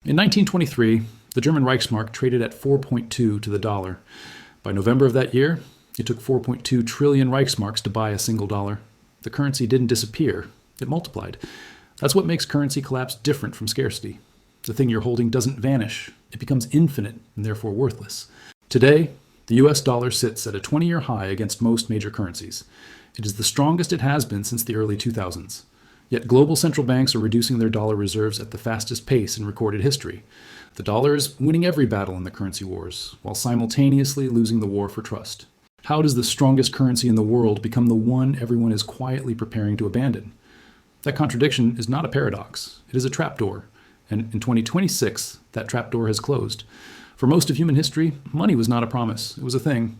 In 1923, the German Reichsmark traded at 4.2 to the dollar. By November of that year, it took 4.2 trillion Reichsmarks to buy a single dollar. The currency didn't disappear, it multiplied. That's what makes currency collapse different from scarcity. The thing you're holding doesn't vanish, it becomes infinite and therefore worthless. Today, the US dollar sits at a 20-year high against most major currencies. It is the strongest it has been since the early 2000s. Yet global central banks are reducing their dollar reserves at the fastest pace in recorded history. The dollar is winning every battle in the currency wars, while simultaneously losing the war for trust. How does the strongest currency in the world become the one everyone is quietly preparing to abandon? That contradiction is not a paradox. It is a trapdoor. And in 2026, that trapdoor has closed. For most of human history, money was not a promise. It was a thing.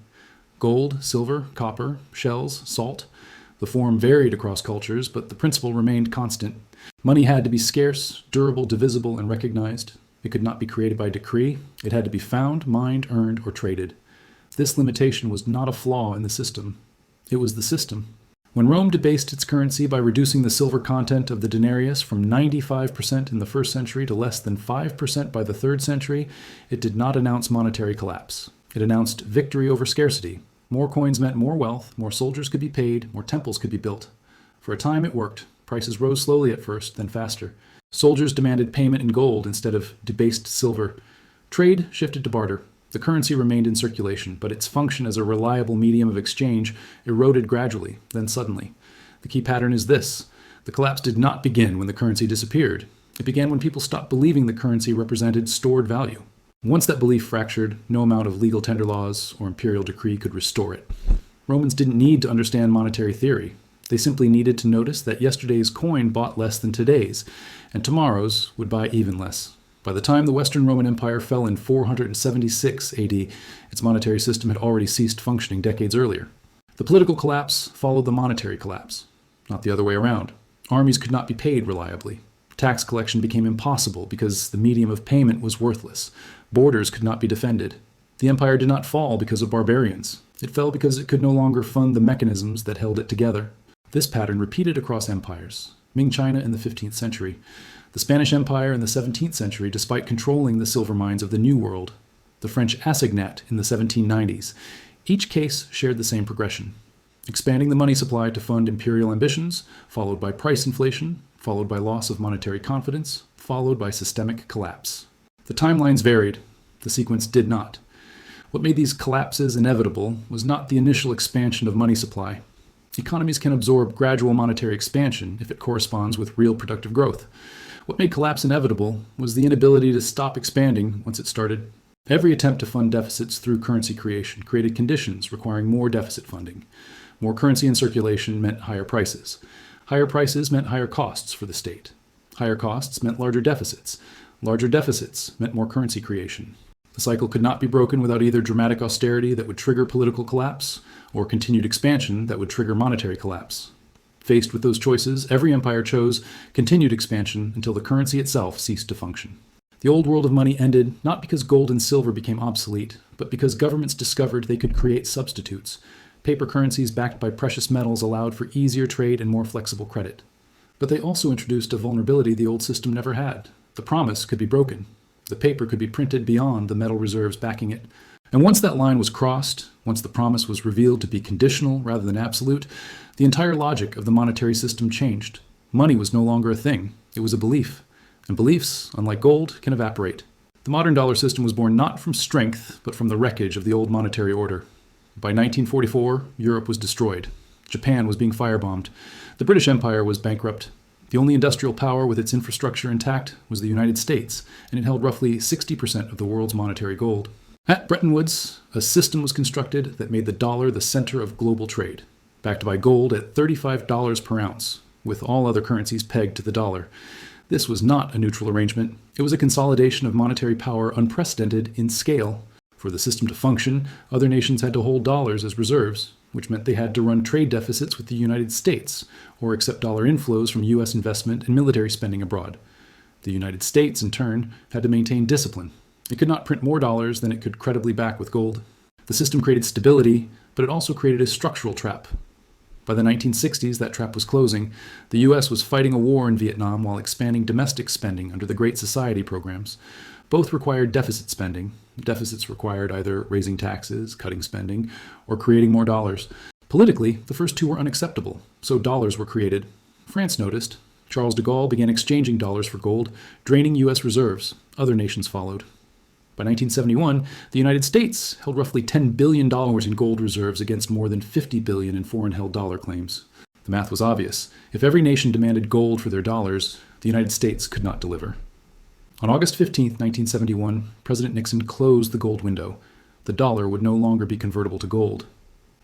Gold, silver, copper, shells, salt. The form varied across cultures, but the principle remained constant. Money had to be scarce, durable, divisible, and recognized. It could not be created by decree. It had to be found, mined, earned, or traded. This limitation was not a flaw in the system. It was the system. When Rome debased its currency by reducing the silver content of the denarius from 95% in the 1st century to less than 5% by the 3rd century, it did not announce monetary collapse. It announced victory over scarcity. More coins meant more wealth, more soldiers could be paid, more temples could be built. For a time it worked. Prices rose slowly at first, then faster. Soldiers demanded payment in gold instead of debased silver. Trade shifted to barter. The currency remained in circulation, but its function as a reliable medium of exchange eroded gradually, then suddenly. The key pattern is this. The collapse did not begin when the currency disappeared. It began when people stopped believing the currency represented stored value. Once that belief fractured, no amount of legal tender laws or imperial decree could restore it. Romans didn't need to understand monetary theory. They simply needed to notice that yesterday's coin bought less than today's, and tomorrow's would buy even less. By the time the Western Roman Empire fell in 476 AD, its monetary system had already ceased functioning decades earlier. The political collapse followed the monetary collapse, not the other way around. Armies could not be paid reliably. Tax collection became impossible because the medium of payment was worthless. Borders could not be defended. The empire did not fall because of barbarians. It fell because it could no longer fund the mechanisms that held it together. This pattern repeated across empires. Ming China in the 15th century. The Spanish Empire in the 17th century, despite controlling the silver mines of the New World. The French assignat in the 1790s. Each case shared the same progression. Expanding the money supply to fund imperial ambitions, followed by price inflation, followed by loss of monetary confidence, followed by systemic collapse. The timelines varied. The sequence did not. What made these collapses inevitable was not the initial expansion of money supply. Economies can absorb gradual monetary expansion if it corresponds with real productive growth. What made collapse inevitable was the inability to stop expanding once it started. Every attempt to fund deficits through currency creation created conditions requiring more deficit funding. More currency in circulation meant higher prices. Higher prices meant higher costs for the state. Higher costs meant larger deficits. Larger deficits meant more currency creation. The cycle could not be broken without either dramatic austerity that would trigger political collapse or continued expansion that would trigger monetary collapse. Faced with those choices, every empire chose continued expansion until the currency itself ceased to function. The old world of money ended not because gold and silver became obsolete, but because governments discovered they could create substitutes. Paper currencies backed by precious metals allowed for easier trade and more flexible credit. But they also introduced a vulnerability the old system never had. The promise could be broken. The paper could be printed beyond the metal reserves backing it. And once that line was crossed, once the promise was revealed to be conditional rather than absolute, the entire logic of the monetary system changed. Money was no longer a thing. It was a belief. And beliefs, unlike gold, can evaporate. The modern dollar system was born not from strength, but from the wreckage of the old monetary order. By 1944, Europe was destroyed. Japan was being firebombed. The British Empire was bankrupt. The only industrial power with its infrastructure intact was the United States, and it held roughly 60% of the world's monetary gold. At Bretton Woods, a system was constructed that made the dollar the center of global trade, backed by gold at $35 per ounce, with all other currencies pegged to the dollar. This was not a neutral arrangement. It was a consolidation of monetary power unprecedented in scale. For the system to function, other nations had to hold dollars as reserves, which meant they had to run trade deficits with the United States, or accept dollar inflows from U.S. investment and military spending abroad. The United States, in turn, had to maintain discipline. It could not print more dollars than it could credibly back with gold. The system created stability, but it also created a structural trap. By the 1960s, that trap was closing. The U.S. was fighting a war in Vietnam while expanding domestic spending under the Great Society programs. Both required deficit spending. Deficits required either raising taxes, cutting spending, or creating more dollars. Politically, the first two were unacceptable, so dollars were created. France noticed. Charles de Gaulle began exchanging dollars for gold, draining U.S. reserves. Other nations followed. By 1971, the United States held roughly $10 billion in gold reserves against more than $50 billion in foreign-held dollar claims. The math was obvious. If every nation demanded gold for their dollars, the United States could not deliver. On August 15, 1971, President Nixon closed the gold window. The dollar would no longer be convertible to gold.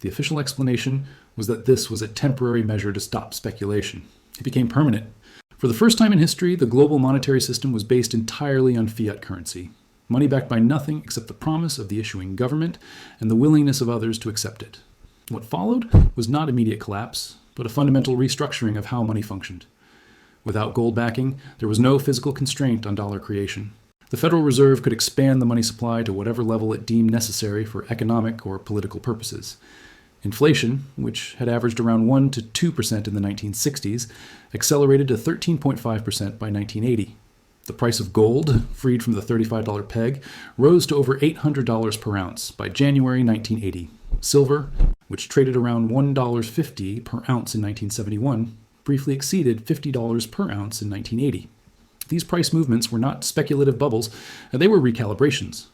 The official explanation was that this was a temporary measure to stop speculation. It became permanent. For the first time in history, the global monetary system was based entirely on fiat currency. Money backed by nothing except the promise of the issuing government and the willingness of others to accept it. What followed was not immediate collapse, but a fundamental restructuring of how money functioned. Without gold backing, there was no physical constraint on dollar creation. The Federal Reserve could expand the money supply to whatever level it deemed necessary for economic or political purposes. Inflation, which had averaged around 1 to 2% in the 1960s, accelerated to 13.5% by 1980. The price of gold, freed from the $35 peg, rose to over $800 per ounce by January 1980. Silver, which traded around $1.50 per ounce in 1971, briefly exceeded $50 per ounce in 1980. These price movements were not speculative bubbles, they were recalibrations.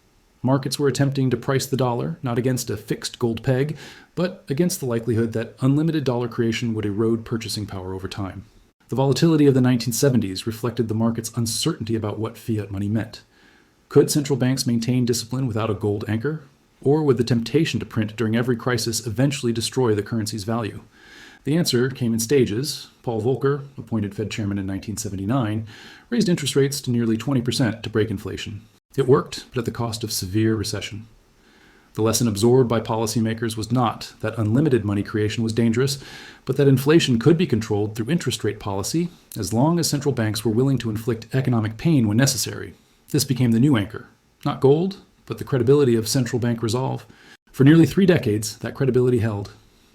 Markets were attempting to price the dollar not against a fixed gold peg, but against the likelihood that unlimited dollar creation would erode purchasing power over time. The volatility of the 1970s reflected the market's uncertainty about what fiat money meant. Could central banks maintain discipline without a gold anchor? Or would the temptation to print during every crisis eventually destroy the currency's value? The answer came in stages. Paul Volcker, appointed Fed chairman in 1979, raised interest rates to nearly 20% to break inflation. It worked, but at the cost of severe recession. The lesson absorbed by policymakers was not that unlimited money creation was dangerous, but that inflation could be controlled through interest rate policy as long as central banks were willing to inflict economic pain when necessary. This became the new anchor. Not gold, but the credibility of central bank resolve. For nearly 3 decades, that credibility held.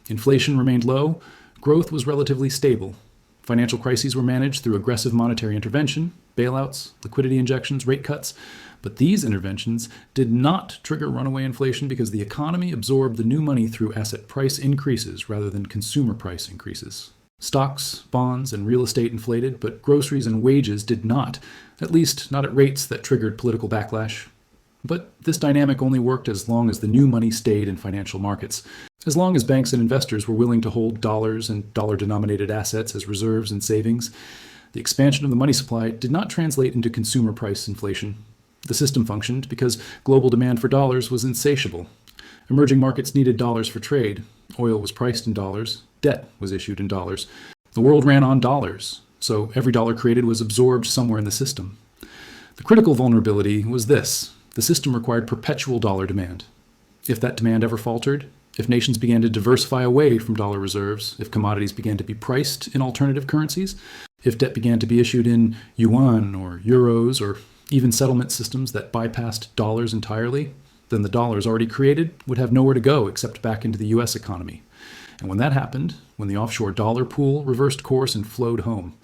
Inflation remained low, growth was relatively stable. Financial crises were managed through aggressive monetary intervention, bailouts, liquidity injections, rate cuts. But these interventions did not trigger runaway inflation because the economy absorbed the new money through asset price increases rather than consumer price increases. Stocks, bonds, and real estate inflated, but groceries and wages did not, at least not at rates that triggered political backlash. But this dynamic only worked as long as the new money stayed in financial markets, as long as banks and investors were willing to hold dollars and dollar-denominated assets as reserves and savings. The expansion of the money supply did not translate into consumer price inflation. The system functioned because global demand for dollars was insatiable. Emerging markets needed dollars for trade. Oil was priced in dollars. Debt was issued in dollars. The world ran on dollars, so every dollar created was absorbed somewhere in the system. The critical vulnerability was this: the system required perpetual dollar demand. If that demand ever faltered, if nations began to diversify away from dollar reserves, if commodities began to be priced in alternative currencies, if debt began to be issued in yuan or euros or even settlement systems that bypassed dollars entirely, then the dollars already created would have nowhere to go except back into the U.S. economy. And when that happened, when the offshore dollar pool reversed course and flowed home,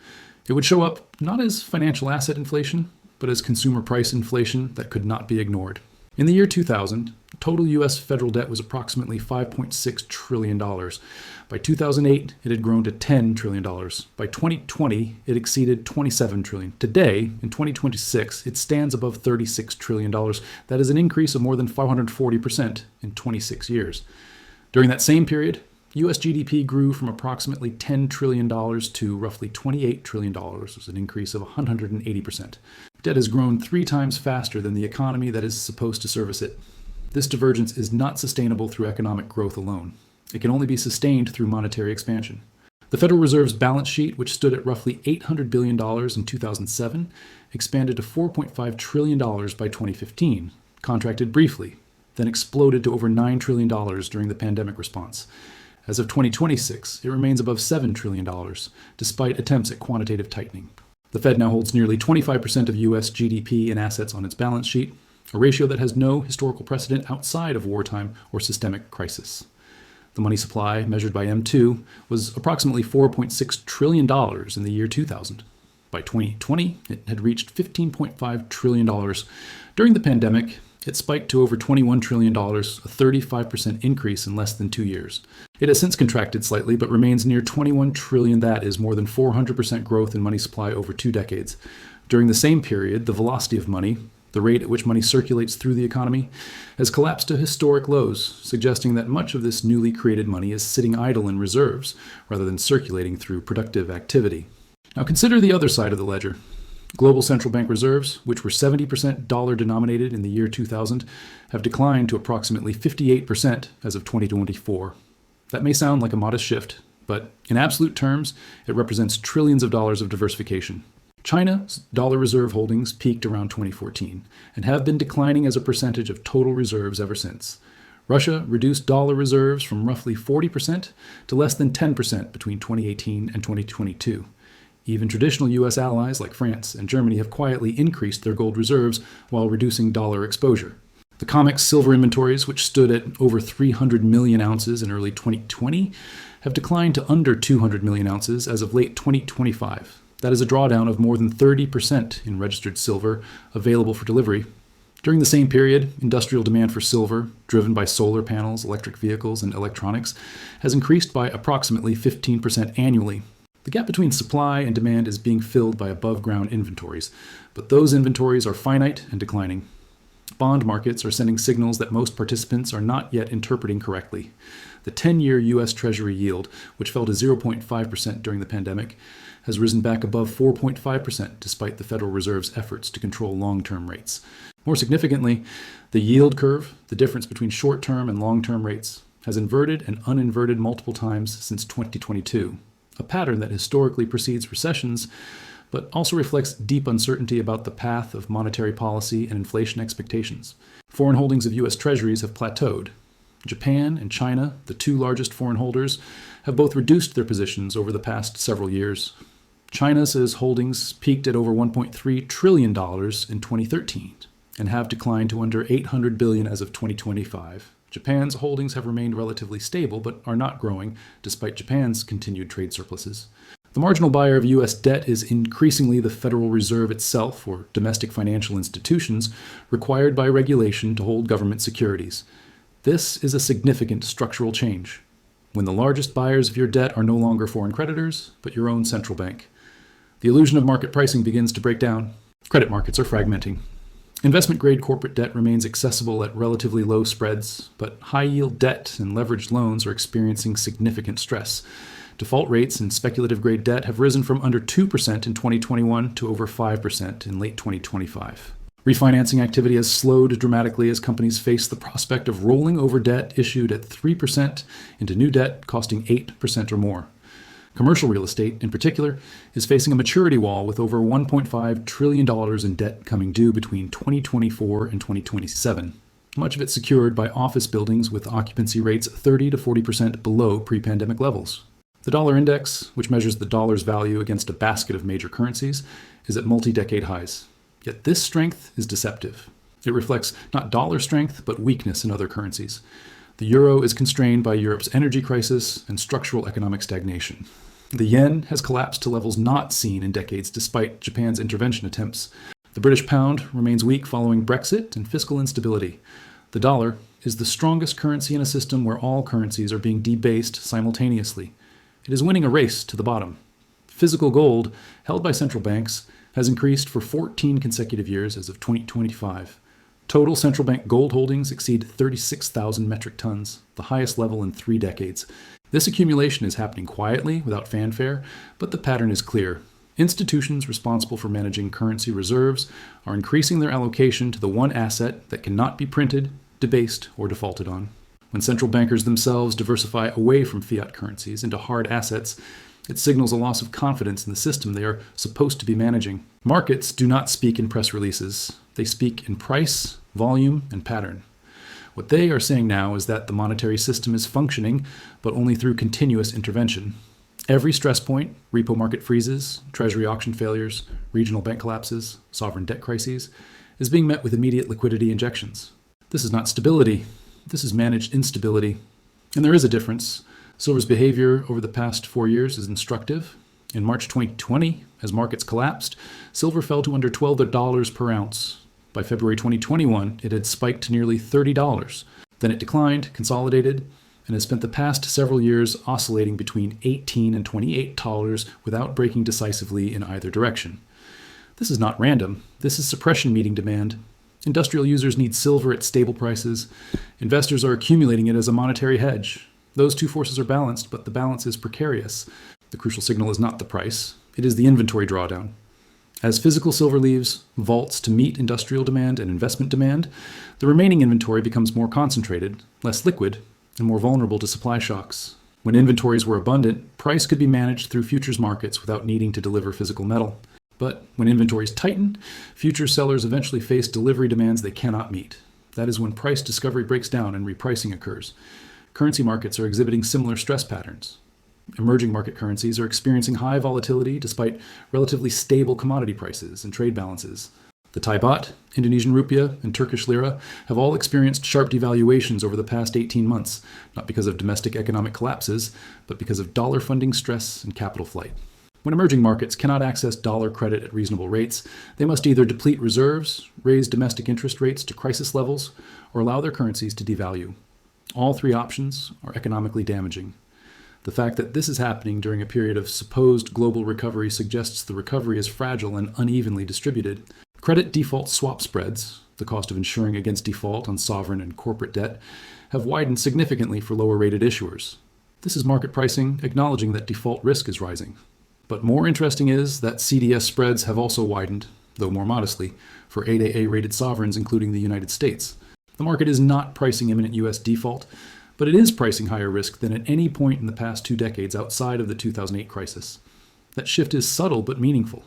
it would show up not as financial asset inflation, but as consumer price inflation that could not be ignored. In the year 2000, total U.S. federal debt was approximately $5.6 trillion. By 2008, it had grown to $10 trillion. By 2020, it exceeded $27 trillion. Today, in 2026, it stands above $36 trillion. That is an increase of more than 540% in 26 years. During that same period, U.S. GDP grew from approximately $10 trillion to roughly $28 trillion, which was an increase of 180%. Debt has grown 3 times faster than the economy that is supposed to service it. This divergence is not sustainable through economic growth alone. It can only be sustained through monetary expansion. The Federal Reserve's balance sheet, which stood at roughly $800 billion in 2007, expanded to $4.5 trillion by 2015, contracted briefly, then exploded to over $9 trillion during the pandemic response. As of 2026, it remains above $7 trillion, despite attempts at quantitative tightening. The Fed now holds nearly 25% of U.S. GDP in assets on its balance sheet, a ratio that has no historical precedent outside of wartime or systemic crisis. The money supply, measured by M2, was approximately $4.6 trillion in the year 2000. By 2020, it had reached $15.5 trillion. During the pandemic, it spiked to over $21 trillion, a 35% increase in less than 2 years. It has since contracted slightly, but remains near $21 trillion. That is more than 400% growth in money supply over 2 decades. During the same period, the velocity of money, the rate at which money circulates through the economy, has collapsed to historic lows, suggesting that much of this newly created money is sitting idle in reserves rather than circulating through productive activity. Now consider the other side of the ledger. Global central bank reserves, which were 70% dollar denominated in the year 2000, have declined to approximately 58% as of 2024. That may sound like a modest shift, but in absolute terms, it represents trillions of dollars of diversification. China's dollar reserve holdings peaked around 2014 and have been declining as a percentage of total reserves ever since. Russia reduced dollar reserves from roughly 40% to less than 10% between 2018 and 2022. Even traditional U.S. allies like France and Germany have quietly increased their gold reserves while reducing dollar exposure. The COMEX silver inventories, which stood at over 300 million ounces in early 2020, have declined to under 200 million ounces as of late 2025. That is a drawdown of more than 30% in registered silver available for delivery. During the same period, industrial demand for silver, driven by solar panels, electric vehicles, and electronics, has increased by approximately 15% annually. The gap between supply and demand is being filled by above-ground inventories, but those inventories are finite and declining. Bond markets are sending signals that most participants are not yet interpreting correctly. The 10-year U.S. Treasury yield, which fell to 0.5% during the pandemic, has risen back above 4.5% despite the Federal Reserve's efforts to control long-term rates. More significantly, the yield curve, the difference between short-term and long-term rates, has inverted and uninverted multiple times since 2022, a pattern that historically precedes recessions, but also reflects deep uncertainty about the path of monetary policy and inflation expectations. Foreign holdings of U.S. Treasuries have plateaued. Japan and China, the 2 largest foreign holders, have both reduced their positions over the past several years. China's holdings peaked at over $1.3 trillion in 2013 and have declined to under $800 billion as of 2025. Japan's holdings have remained relatively stable but are not growing despite Japan's continued trade surpluses. The marginal buyer of U.S. debt is increasingly the Federal Reserve itself, or domestic financial institutions, required by regulation to hold government securities. This is a significant structural change, when the largest buyers of your debt are no longer foreign creditors, but your own central bank. The illusion of market pricing begins to break down. Credit markets are fragmenting. Investment-grade corporate debt remains accessible at relatively low spreads, but high-yield debt and leveraged loans are experiencing significant stress. Default rates in speculative-grade debt have risen from under 2% in 2021 to over 5% in late 2025. Refinancing activity has slowed dramatically as companies face the prospect of rolling over debt issued at 3% into new debt costing 8% or more. Commercial real estate, in particular, is facing a maturity wall with over $1.5 trillion in debt coming due between 2024 and 2027, much of it secured by office buildings with occupancy rates 30 to 40% below pre-pandemic levels. The dollar index, which measures the dollar's value against a basket of major currencies, is at multi-decade highs. Yet this strength is deceptive. It reflects not dollar strength, but weakness in other currencies. The euro is constrained by Europe's energy crisis and structural economic stagnation. The yen has collapsed to levels not seen in decades despite Japan's intervention attempts. The British pound remains weak following Brexit and fiscal instability. The dollar is the strongest currency in a system where all currencies are being debased simultaneously. It is winning a race to the bottom. Physical gold, held by central banks, has increased for 14 consecutive years as of 2025. Total central bank gold holdings exceed 36,000 metric tons, the highest level in 3 decades. This accumulation is happening quietly, without fanfare, but the pattern is clear. Institutions responsible for managing currency reserves are increasing their allocation to the one asset that cannot be printed, debased, or defaulted on. When central bankers themselves diversify away from fiat currencies into hard assets, it signals a loss of confidence in the system they are supposed to be managing. Markets do not speak in press releases. They speak in price, volume, and pattern. What they are saying now is that the monetary system is functioning, but only through continuous intervention. Every stress point, repo market freezes, treasury auction failures, regional bank collapses, sovereign debt crises, is being met with immediate liquidity injections. This is not stability. This is managed instability. And there is a difference. Silver's behavior over the past 4 years is instructive. In March 2020, as markets collapsed, silver fell to under $12 per ounce. By February 2021, it had spiked to nearly $30. Then it declined, consolidated, and has spent the past several years oscillating between $18 and $28 without breaking decisively in either direction. This is not random. This is suppression meeting demand. Industrial users need silver at stable prices. Investors are accumulating it as a monetary hedge. Those two forces are balanced, but the balance is precarious. The crucial signal is not the price. It is the inventory drawdown. As physical silver leaves vaults to meet industrial demand and investment demand, the remaining inventory becomes more concentrated, less liquid, and more vulnerable to supply shocks. When inventories were abundant, price could be managed through futures markets without needing to deliver physical metal. But when inventories tighten, futures sellers eventually face delivery demands they cannot meet. That is when price discovery breaks down and repricing occurs. Currency markets are exhibiting similar stress patterns. Emerging market currencies are experiencing high volatility despite relatively stable commodity prices and trade balances. The Thai baht, Indonesian rupiah, and Turkish lira have all experienced sharp devaluations over the past 18 months, not because of domestic economic collapses, but because of dollar funding stress and capital flight. When emerging markets cannot access dollar credit at reasonable rates, they must either deplete reserves, raise domestic interest rates to crisis levels, or allow their currencies to devalue. All three options are economically damaging. The fact that this is happening during a period of supposed global recovery suggests the recovery is fragile and unevenly distributed. Credit default swap spreads, the cost of insuring against default on sovereign and corporate debt, have widened significantly for lower-rated issuers. This is market pricing acknowledging that default risk is rising. But more interesting is that CDS spreads have also widened, though more modestly, for AAA-rated sovereigns, including the United States. The market is not pricing imminent U.S. default, but it is pricing higher risk than at any point in the past 2 decades outside of the 2008 crisis. That shift is subtle but meaningful.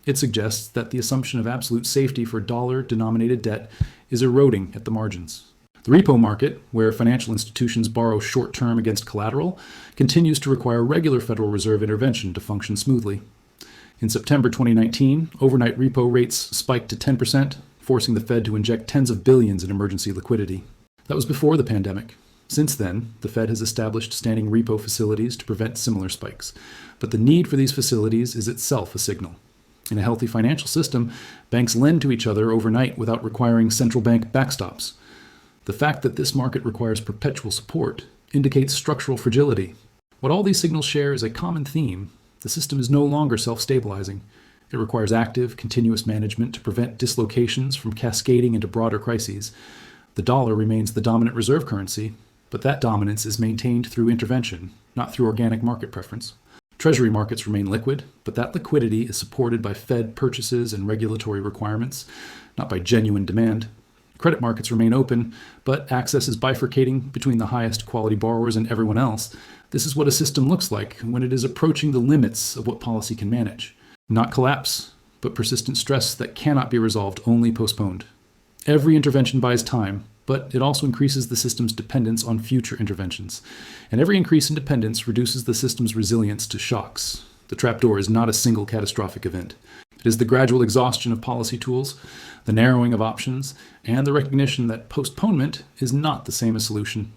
It suggests that the assumption of absolute safety for dollar-denominated debt is eroding at the margins. The repo market, where financial institutions borrow short-term against collateral, continues to require regular Federal Reserve intervention to function smoothly. In September 2019, overnight repo rates spiked to 10%, forcing the Fed to inject tens of billions in emergency liquidity. That was before the pandemic. Since then, the Fed has established standing repo facilities to prevent similar spikes. But the need for these facilities is itself a signal. In a healthy financial system, banks lend to each other overnight without requiring central bank backstops. The fact that this market requires perpetual support indicates structural fragility. What all these signals share is a common theme. The system is no longer self-stabilizing. It requires active, continuous management to prevent dislocations from cascading into broader crises. The dollar remains the dominant reserve currency, but that dominance is maintained through intervention, not through organic market preference. Treasury markets remain liquid, but that liquidity is supported by Fed purchases and regulatory requirements, not by genuine demand. Credit markets remain open, but access is bifurcating between the highest quality borrowers and everyone else. This is what a system looks like when it is approaching the limits of what policy can manage. Not collapse, but persistent stress that cannot be resolved, only postponed. Every intervention buys time, but it also increases the system's dependence on future interventions. And every increase in dependence reduces the system's resilience to shocks. The trapdoor is not a single catastrophic event. It is the gradual exhaustion of policy tools, the narrowing of options, and the recognition that postponement is not the same as solution.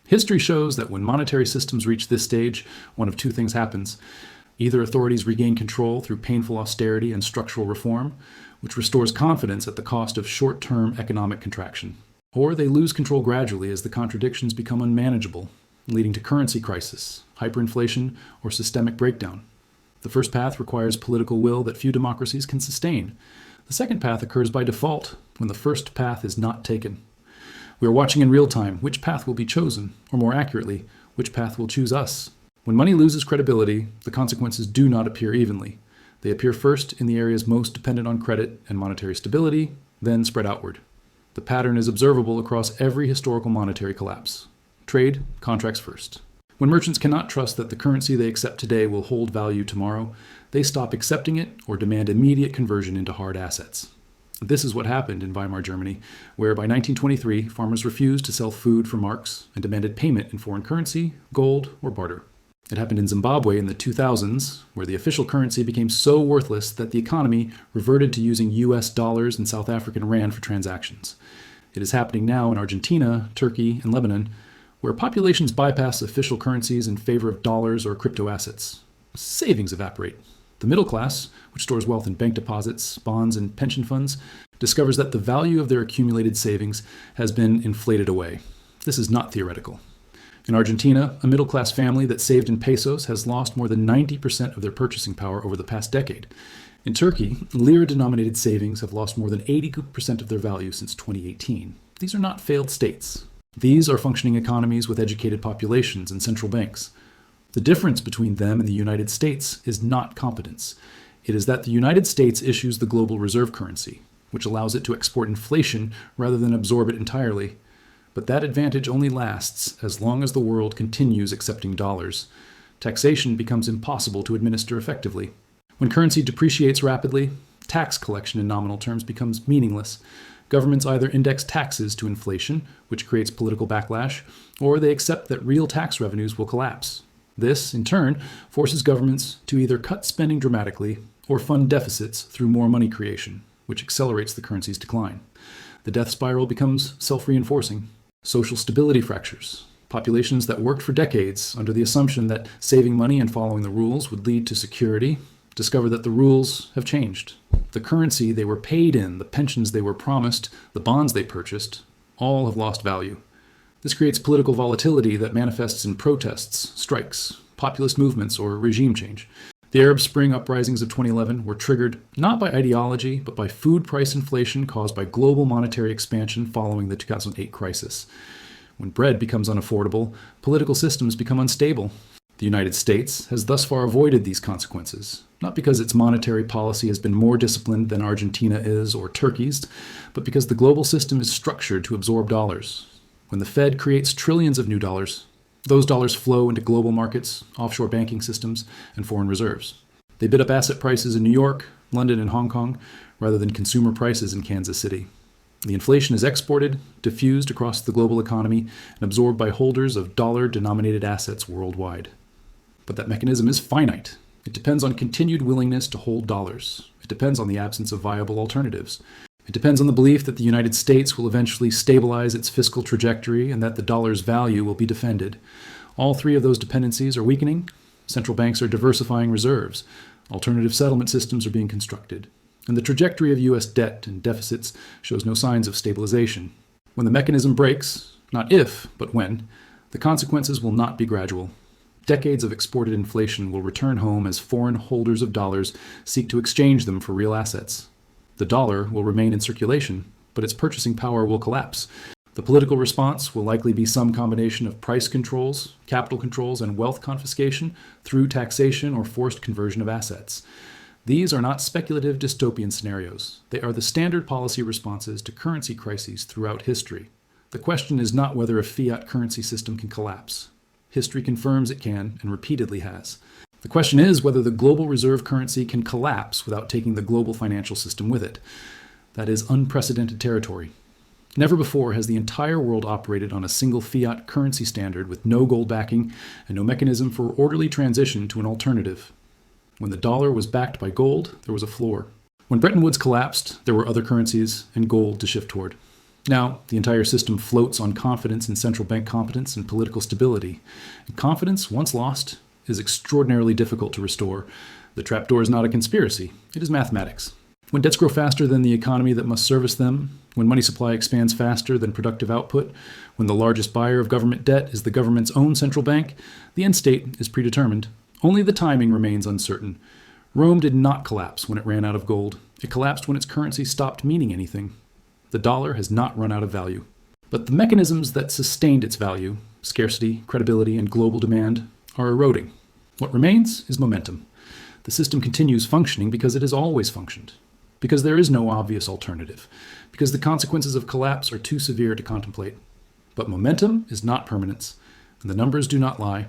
History shows that when monetary systems reach this stage, one of two things happens. Either authorities regain control through painful austerity and structural reform, which restores confidence at the cost of short-term economic contraction. Or they lose control gradually as the contradictions become unmanageable, leading to currency crisis, hyperinflation, or systemic breakdown. The first path requires political will that few democracies can sustain. The second path occurs by default, when the first path is not taken. We are watching in real time which path will be chosen, or more accurately, which path will choose us. When money loses credibility, the consequences do not appear evenly. They appear first in the areas most dependent on credit and monetary stability, then spread outward. The pattern is observable across every historical monetary collapse. Trade, contracts first. When merchants cannot trust that the currency they accept today will hold value tomorrow, they stop accepting it or demand immediate conversion into hard assets. This is what happened in Weimar Germany, where by 1923, farmers refused to sell food for marks and demanded payment in foreign currency, gold, or barter. It happened in Zimbabwe in the 2000s, where the official currency became so worthless that the economy reverted to using US dollars and South African rand for transactions. It is happening now in Argentina, Turkey, and Lebanon, where populations bypass official currencies in favor of dollars or crypto assets. Savings evaporate. The middle class, which stores wealth in bank deposits, bonds, and pension funds, discovers that the value of their accumulated savings has been inflated away. This is not theoretical. In Argentina, a middle-class family that saved in pesos has lost more than 90% of their purchasing power over the past decade. In Turkey, lira-denominated savings have lost more than 80% of their value since 2018. These are not failed states. These are functioning economies with educated populations and central banks. The difference between them and the United States is not competence. It is that the United States issues the global reserve currency, which allows it to export inflation rather than absorb it entirely. But that advantage only lasts as long as the world continues accepting dollars. Taxation becomes impossible to administer effectively. When currency depreciates rapidly, tax collection in nominal terms becomes meaningless. Governments either index taxes to inflation, which creates political backlash, or they accept that real tax revenues will collapse. This, in turn, forces governments to either cut spending dramatically or fund deficits through more money creation, which accelerates the currency's decline. The death spiral becomes self-reinforcing. Social stability fractures. Populations that worked for decades under the assumption that saving money and following the rules would lead to security discover that the rules have changed. The currency they were paid in, the pensions they were promised, the bonds they purchased, all have lost value. This creates political volatility that manifests in protests, strikes, populist movements, or regime change. The Arab Spring uprisings of 2011 were triggered not by ideology, but by food price inflation caused by global monetary expansion following the 2008 crisis. When bread becomes unaffordable, political systems become unstable. The United States has thus far avoided these consequences, not because its monetary policy has been more disciplined than Argentina is or Turkey's, but because the global system is structured to absorb dollars. When the Fed creates trillions of new dollars, those dollars flow into global markets, offshore banking systems, and foreign reserves. They bid up asset prices in New York, London, and Hong Kong, rather than consumer prices in Kansas City. The inflation is exported, diffused across the global economy, and absorbed by holders of dollar-denominated assets worldwide. But that mechanism is finite. It depends on continued willingness to hold dollars. It depends on the absence of viable alternatives. It depends on the belief that the United States will eventually stabilize its fiscal trajectory and that the dollar's value will be defended. All three of those dependencies are weakening. Central banks are diversifying reserves. Alternative settlement systems are being constructed. And the trajectory of U.S. debt and deficits shows no signs of stabilization. When the mechanism breaks, not if, but when, the consequences will not be gradual. Decades of exported inflation will return home as foreign holders of dollars seek to exchange them for real assets. The dollar will remain in circulation, but its purchasing power will collapse. The political response will likely be some combination of price controls, capital controls, and wealth confiscation through taxation or forced conversion of assets. These are not speculative dystopian scenarios. They are the standard policy responses to currency crises throughout history. The question is not whether a fiat currency system can collapse. History confirms it can, and repeatedly has. The question is whether the global reserve currency can collapse without taking the global financial system with it. That is unprecedented territory. Never before has the entire world operated on a single fiat currency standard with no gold backing and no mechanism for orderly transition to an alternative. When the dollar was backed by gold, there was a floor. When Bretton Woods collapsed, there were other currencies and gold to shift toward. Now, the entire system floats on confidence in central bank competence and political stability. And confidence, once lost, is extraordinarily difficult to restore. The trapdoor is not a conspiracy. It is mathematics. When debts grow faster than the economy that must service them, when money supply expands faster than productive output, when the largest buyer of government debt is the government's own central bank, the end state is predetermined. Only the timing remains uncertain. Rome did not collapse when it ran out of gold. It collapsed when its currency stopped meaning anything. The dollar has not run out of value. But the mechanisms that sustained its value, scarcity, credibility, and global demand, are eroding. What remains is momentum. The system continues functioning because it has always functioned, because there is no obvious alternative, because the consequences of collapse are too severe to contemplate. But momentum is not permanence, and the numbers do not lie.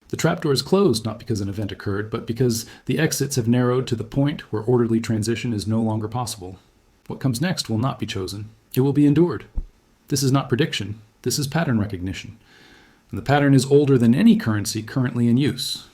The trapdoor is closed not because an event occurred, but because the exits have narrowed to the point where orderly transition is no longer possible. What comes next will not be chosen. It will be endured. This is not prediction. This is pattern recognition. And the pattern is older than any currency currently in use.